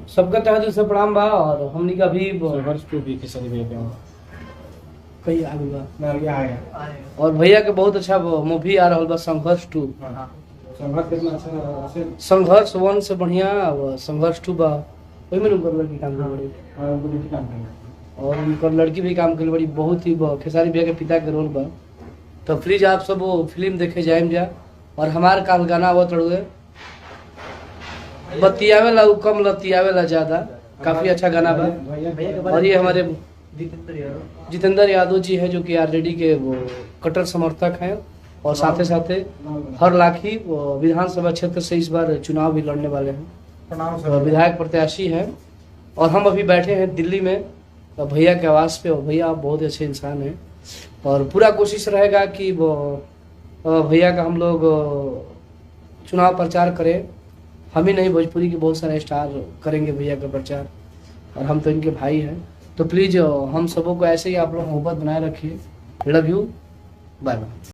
सबका तहे दिल से प्रणाम बा। और हमनी का भी संघर्ष टू भी किसी भी कहीं आगे बा आया और भैया के बहुत अच्छा मूवी आ रहा बा संघर्ष 2। संघर्ष कितना अच्छा संघर्ष 1 से बढ़िया संघर्ष 2 बा। वही में उनकर लड़की काम कर बड़ी और उनकर लड़की भी काम कर बड़ी। बहुत ही खेसारी भैया के पिता के रोल बा। तो प्लीज आप सब वो फिल्म देखे जाए जा। और हमार काल गाना आवत रहुए बतियावेला कम लतियावेला ज्यादा, काफी अच्छा गाना बा। और ये हमारे जितेंद्र यादव जी हैं जो कि आरजेडी के वो कट्टर समर्थक हैं और साथ ही हर लाखी विधानसभा क्षेत्र से इस बार चुनाव भी लड़ने वाले हैं, विधायक प्रत्याशी हैं। और हम अभी बैठे हैं दिल्ली में भैया के आवास पे। और भैया आप बहुत अच्छे इंसान हैं और पूरा कोशिश रहेगा कि वो भैया का हम लोग चुनाव प्रचार करें। हम ही नहीं, भोजपुरी के बहुत सारे स्टार करेंगे भैया का प्रचार और हम तो इनके भाई हैं। तो प्लीज़ हम सबों को ऐसे ही आप लोग मोहब्बत बनाए रखिए। Love you, bye by.